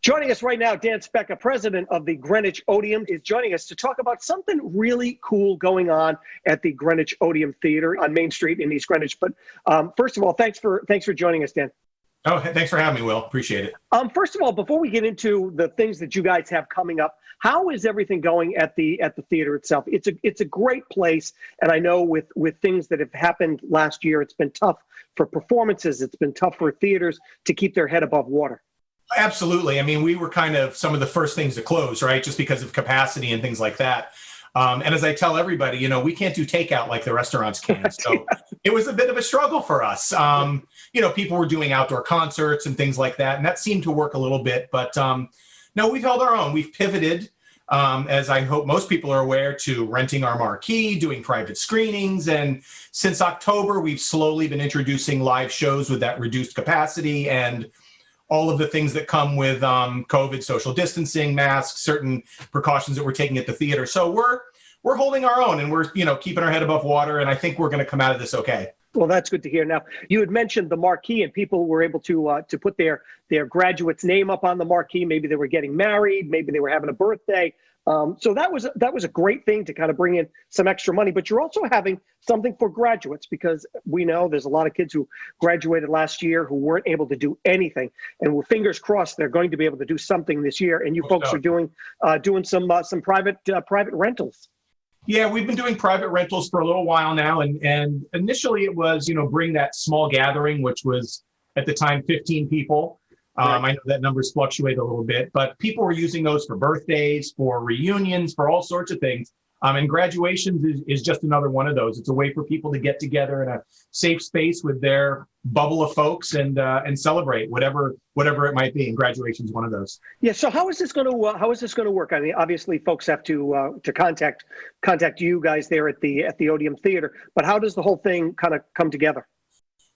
Joining us right now, Dan Specka, president of the Greenwich Odeum, is joining us to talk about something really cool going on at the Greenwich Odeum Theater on Main Street in East Greenwich. But first of all, thanks for joining us, Dan. Oh, thanks for having me, Will. Appreciate it. First of all, before we get into the things that you guys have coming up, how is everything going at the theater itself? It's a great place, and I know with things that have happened last year, it's been tough for performances. It's been tough for theaters to keep their head above water. Absolutely. I mean, we were kind of some of the first things to close, right? Just because of capacity and things like that. And as I tell everybody, you know, we can't do takeout like the restaurants can. So it was a bit of a struggle for us. You know, people were doing outdoor concerts and things like that, and that seemed to work a little bit. But no, we've held our own. We've pivoted, as I hope most people are aware, to renting our marquee, doing private screenings. And since October, we've slowly been introducing live shows with that reduced capacity and all of the things that come with COVID, social distancing, masks, certain precautions that we're taking at the theater. So we're holding our own, and we're, you know, keeping our head above water. And I think we're going to come out of this okay. Well, that's good to hear. Now, you had mentioned the marquee, and people were able to put their graduate's name up on the marquee. Maybe they were getting married, maybe they were having a birthday. So that was a great thing to kind of bring in some extra money. But you're also having something for graduates, because we know there's a lot of kids who graduated last year who weren't able to do anything, and we're fingers crossed they're going to be able to do something this year. And you folks are doing some private rentals. Yeah, we've been doing private rentals for a little while now, and initially it was, you know, bring that small gathering, which was at the time 15 people. Right. I know that numbers fluctuate a little bit, but people were using those for birthdays, for reunions, for all sorts of things. And graduations is just another one of those. It's a way for people to get together in a safe space with their bubble of folks and celebrate whatever it might be. And graduation is one of those. Yeah. So how is this going to work? I mean, obviously, folks have to contact you guys there at the Odeum Theater. But how does the whole thing kind of come together?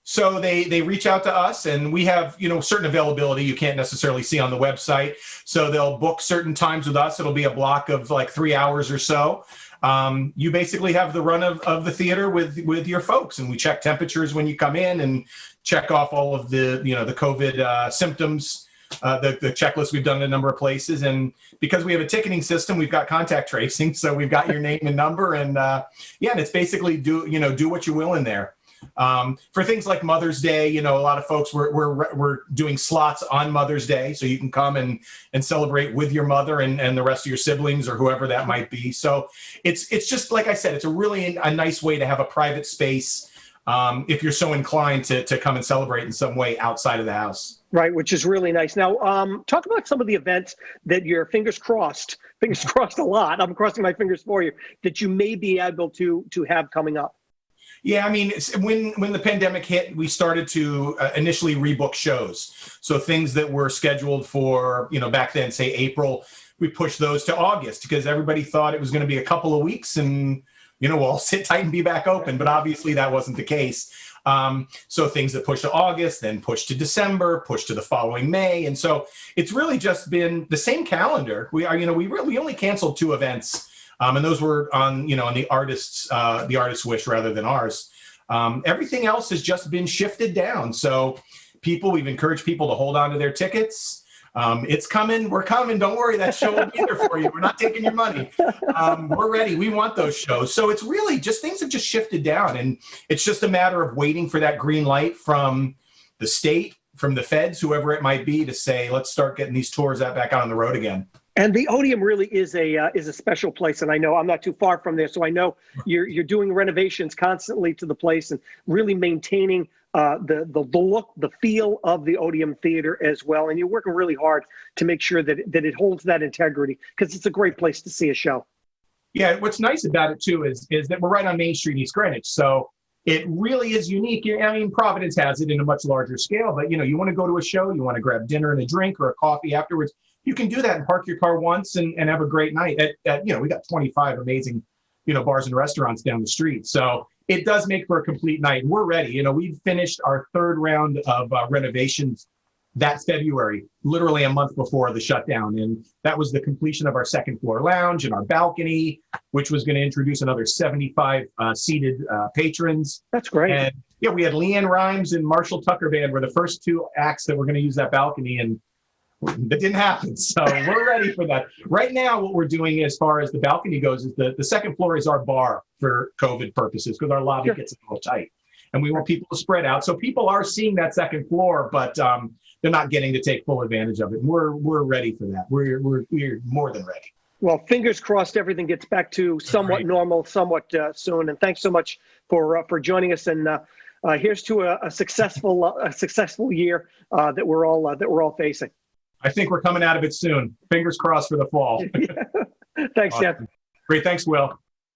So they reach out to us, and we have, you know, certain availability you can't necessarily see on the website. So they'll book certain times with us. It'll be a block of like 3 hours or so. You basically have the run of the theater with your folks, and we check temperatures when you come in and check off all of the, you know, the COVID symptoms, the checklist we've done in a number of places. And because we have a ticketing system, we've got contact tracing. So we've got your name and number, and yeah, and it's basically do what you will in there. For things like Mother's Day, you know, a lot of folks we're doing slots on Mother's Day, so you can come and celebrate with your mother and the rest of your siblings or whoever that might be. So it's just like I said, it's a nice way to have a private space if you're so inclined to come and celebrate in some way outside of the house. Right, which is really nice. Now, talk about some of the events that you're fingers crossed a lot. I'm crossing my fingers for you, that you may be able to have coming up. Yeah, I mean, when the pandemic hit, we started to initially rebook shows. So things that were scheduled for, you know, back then, say April, we pushed those to August because everybody thought it was going to be a couple of weeks and, you know, we'll sit tight and be back open. But obviously that wasn't the case. So things that pushed to August, then pushed to December, pushed to the following May. And so it's really just been the same calendar. We only canceled 2 events. And those were on the artist's wish rather than ours. Everything else has just been shifted down. So we've encouraged people to hold on to their tickets. It's coming. We're coming. Don't worry. That show will be there for you. We're not taking your money. We're ready. We want those shows. So it's really just things have just shifted down. And it's just a matter of waiting for that green light from the state, from the feds, whoever it might be, to say, let's start getting these tours back out on the road again. And the Odeum really is a special place, and I know I'm not too far from there, so I know you're doing renovations constantly to the place and really maintaining the look, the feel of the Odeum Theater as well. And you're working really hard to make sure that it holds that integrity, because it's a great place to see a show. Yeah, what's nice about it too is that we're right on Main Street, East Greenwich, so it really is unique. I mean, Providence has it in a much larger scale, but you want to go to a show, you want to grab dinner and a drink or a coffee afterwards. You can do that and park your car once and have a great night. We got 25 amazing, bars and restaurants down the street. So it does make for a complete night. We're ready. We've finished our 3rd round of renovations that February, literally a month before the shutdown. And that was the completion of our 2nd floor lounge and our balcony, which was going to introduce another 75 seated patrons. That's great. And yeah, we had Leanne Rimes and Marshall Tucker Band were the first 2 acts that were going to use that balcony. And That didn't happen. So we're ready for that. Right now, what we're doing as far as the balcony goes is the second floor is our bar for COVID purposes because our lobby gets a little tight. And we want people to spread out. So people are seeing that second floor, but they're not getting to take full advantage of it. We're ready for that. We're more than ready. Well, fingers crossed everything gets back to somewhat normal, somewhat soon. And thanks so much for joining us. And here's to a successful year that we're all facing. I think we're coming out of it soon. Fingers crossed for the fall. Thanks, Awesome. Dan. Great. Thanks, Will.